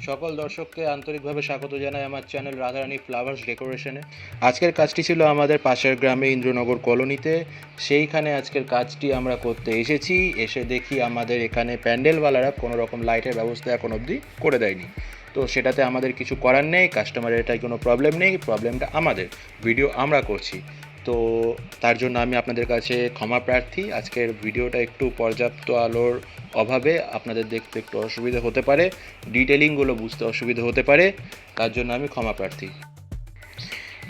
সকল দর্শককে আন্তরিকভাবে স্বাগত জানাই আমার চ্যানেল রাধারানী ফ্লাওয়ার্স ডেকোরেশনে। আজকের কাজটি ছিল আমাদের পাশের গ্রামে ইন্দ্রনগর কলোনিতে। সেইখানে আজকের কাজটি আমরা করতে এসেছি। এসে দেখি আমাদের এখানে প্যান্ডেলওয়ালারা কোনো রকম লাইটের ব্যবস্থা এখন অবধি করে দেয়নি। তো সেটাতে আমাদের কিছু করার নেই, কাস্টমারের এটাই কোনো প্রবলেম নেই, প্রবলেমটা আমাদের, ভিডিও আমরা করছি। তো তার জন্য আমি আপনাদের কাছে ক্ষমা প্রার্থী। আজকের ভিডিওটা একটু পর্যাপ্ত আলোর অভাবে আপনাদের দেখতে একটু অসুবিধা হতে পারে, ডিটেলিংগুলো বুঝতে অসুবিধা হতে পারে, তার জন্য আমি ক্ষমা প্রার্থী।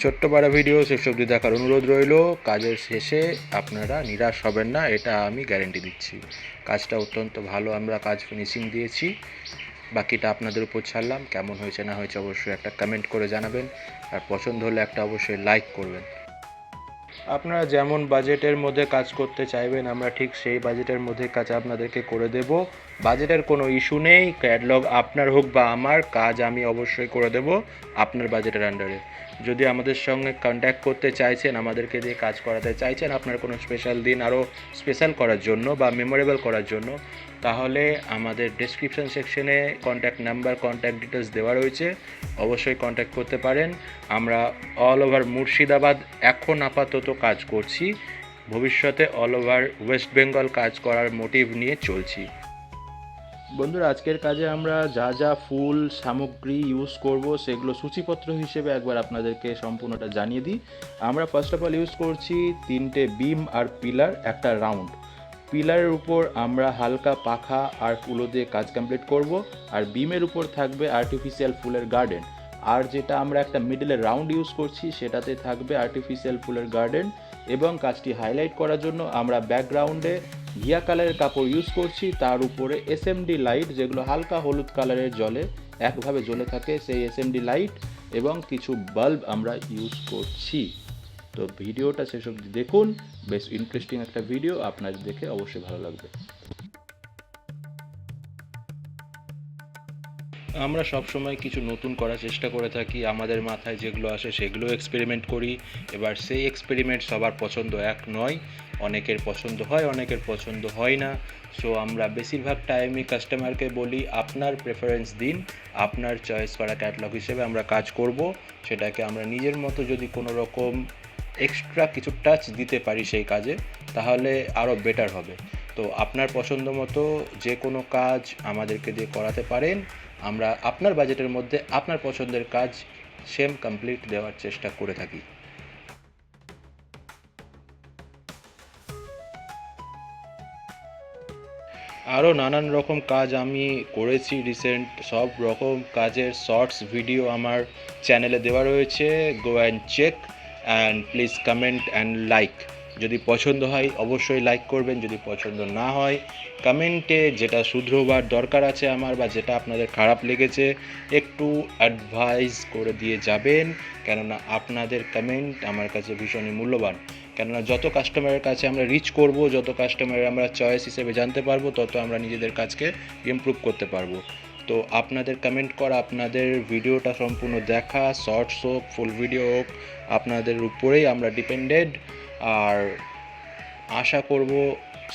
ছোট্ট বড় ভিডিও শেষ অবধি দেখার অনুরোধ রইল। কাজের শেষে আপনারা নিরাশ হবেন না, এটা আমি গ্যারেন্টি দিচ্ছি। কাজটা অত্যন্ত ভালো, আমরা কাজ ফিনিশিং দিয়েছি। বাকিটা আপনাদের উপর ছাড়লাম। কেমন হয়েছে না হয়েছে অবশ্যই একটা কমেন্ট করে জানাবেন, আর পছন্দ হলে একটা অবশ্যই লাইক করবেন। আপনারা যেমন বাজেটের মধ্যে কাজ করতে চাইবেন আমরা ঠিক সেই বাজেটের মধ্যে কাজ আপনাদেরকে করে দেব। বাজেটের কোনো ইস্যু নেই, ক্যাটালগ আপনার হোক বা আমার, কাজ আমি অবশ্যই করে দেব আপনার বাজেটের আন্ডারে। যদি আমাদের সঙ্গে কন্ট্যাক্ট করতে চাইছেন, আমাদেরকে দিয়ে কাজ করাতে চাইছেন আপনার কোনো স্পেশাল দিন আরও স্পেশাল করার জন্য বা মেমোরেবল করার জন্য, তাহলে আমাদের ডেসক্রিপশন সেকশনে কন্ট্যাক্ট নাম্বার, কন্ট্যাক্ট ডিটেলস দেওয়া রয়েছে, অবশ্যই কন্ট্যাক্ট করতে পারেন। আমরা অল ওভার মুর্শিদাবাদ এখন আপাতত কাজ করছি, ভবিষ্যতে অল ওভার ওয়েস্ট বেঙ্গল কাজ করার মোটিভ নিয়ে চলছি। বন্ধুরা, আজকের কাজে আমরা যা যা ফুল সামগ্রী ইউজ করব সেগুলো সূচিপত্র হিসেবে একবার আপনাদেরকে সম্পূর্ণটা জানিয়ে দিই। আমরা ফার্স্ট অফ অল ইউজ করছি 3টে বিম আর পিলার, একটা রাউন্ড। পিলারের উপর আমরা হালকা পাখা আর ফুলো দিয়ে কাজ কমপ্লিট করব, আর বিমের উপর থাকবে আর্টিফিশিয়াল ফুলের গার্ডেন। আর যেটা আমরা একটা মিডলে রাউন্ড ইউজ করছি সেটাতে থাকবে আর্টিফিশিয়াল ফুলের গার্ডেন। এবং কাজটি হাইলাইট করার জন্য আমরা ব্যাকগ্রাউন্ডে ঘিয়া কালারের কাপড় ইউজ করছি, তার উপরে এসএমডি লাইট, যেগুলো হালকা হলুদ কালারের জলে একভাবে জ্বলে থাকে, সেই এসএমডি লাইট এবং কিছু বাল্ব আমরা ইউজ করছি। তো ভিডিওটা শেষ অবধি দেখুন, বেশ ইন্টারেস্টিং একটা ভিডিও, আপনার দেখে অবশ্যই ভালো লাগবে। আমরা সব সময় কিছু নতুন করার চেষ্টা করে থাকি, আমাদের মাথায় যেগুলো আসে সেগুলো এক্সপেরিমেন্ট করি। এবার সেই এক্সপেরিমেন্ট সবার পছন্দ এক নয়, অনেকের পছন্দ হয়, অনেকের পছন্দ হয় না। সো আমরা বেশিরভাগ টাইমই কাস্টমারকে বলি আপনার প্রেফারেন্স দিন, আপনার চয়েস করা ক্যাটালগ হিসেবে আমরা কাজ করব। সেটাকে আমরা নিজের মতো যদি কোনো রকম এক্সট্রা কিছু টাচ দিতে পারি সেই কাজে, তাহলে আরও বেটার হবে। তো আপনার পছন্দ মতো যে কোনো কাজ আমাদেরকে দিয়ে করাতে পারেন, আমরা আপনার বাজেটের মধ্যে আপনার পছন্দের কাজ সেম কমপ্লিট দেওয়ার চেষ্টা করে থাকি। আরও নানান রকম কাজ আমি করেছি রিসেন্ট, সব রকম কাজের শর্টস ভিডিও আমার চ্যানেলে দেওয়া রয়েছে, go and check and please comment and like. যদি পছন্দ হয় অবশ্যই লাইক করবেন, যদি পছন্দ না হয় কমেন্টে যেটা শুধরোবার দরকার আছে আমার, বা যেটা আপনাদের খারাপ লেগেছে একটু অ্যাডভাইস করে দিয়ে যাবেন, কেননা আপনাদের কমেন্ট আমার কাছে ভীষণই মূল্যবান। কেননা যত কাস্টমারের কাছে আমরা রিচ করব, যত কাস্টমারের আমরা চয়েস হিসেবে জানতে পারবো, তত আমরা নিজেদের কাজকে ইমপ্রুভ করতে পারবো। তো আপনাদের কমেন্ট করা, আপনাদের ভিডিওটা সম্পূর্ণ দেখা, শর্টস হোক ফুল ভিডিও হোক, আপনাদের উপরেই আমরা ডিপেন্ডেড। আর আশা করব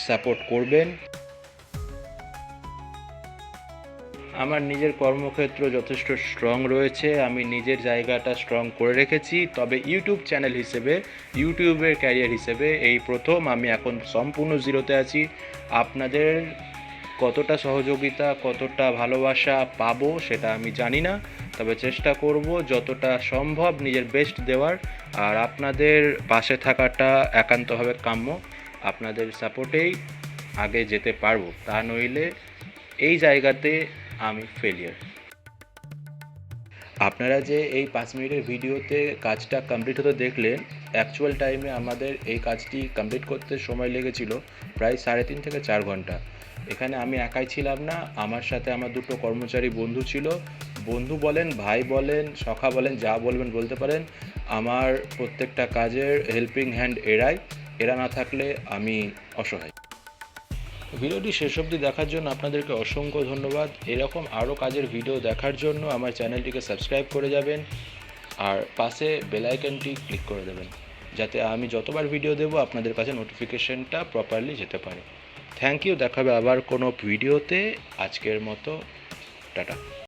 সাপোর্ট করবেন। আমার নিজের কর্মক্ষেত্র যথেষ্ট স্ট্রং রয়েছে, আমি নিজের জায়গাটা স্ট্রং করে রেখেছি। তবে ইউটিউব চ্যানেল হিসেবে, ইউটিউবের ক্যারিয়ার হিসেবে এই প্রথম আমি এখন সম্পূর্ণ জিরোতে আছি। আপনাদের কতটা সহযোগিতা, কতটা ভালোবাসা পাবো সেটা আমি জানি না, তবে চেষ্টা করব যতটা সম্ভব নিজের বেস্ট দেওয়ার। আর আপনাদের পাশে থাকাটা একান্তভাবে কাম্য, আপনাদের সাপোর্টেই আগে যেতে পারবো, তা নইলে এই জায়গাতে আমি ফেলিয়ার। আপনারা যে এই 5 মিনিটের ভিডিওতে কাজটা কমপ্লিট হতে দেখলেন, অ্যাকচুয়াল টাইমে আমাদের এই কাজটি কমপ্লিট করতে সময় লেগেছিল প্রায় 3.5 থেকে 4 ঘন্টা। এখানে আমি একাই ছিলাম না, আমার সাথে আমার দুটো কর্মচারী বন্ধু ছিল। বন্ধু বলেন, ভাই বলেন, সখা বলেন, যা বলবেন বলতে পারেন। আমার প্রত্যেকটা কাজের হেল্পিং হ্যান্ড এরা না থাকলে আমি অসহায়। ভিডিওটি শেষ অবধি দেখার জন্য আপনাদেরকে অসংখ্য ধন্যবাদ। এরকম আরও কাজের ভিডিও দেখার জন্য আমার চ্যানেলটিকে সাবস্ক্রাইব করে যাবেন, আর পাশে বেল আইকনটি ক্লিক করে দেবেন, যাতে আমি যতবার ভিডিও দেবো আপনাদের কাছে নোটিফিকেশনটা প্রপারলি যেতে পারে। থ্যাংক ইউ, দেখাবে আবার কোনো ভিডিওতে। আজকের মতো টাটা।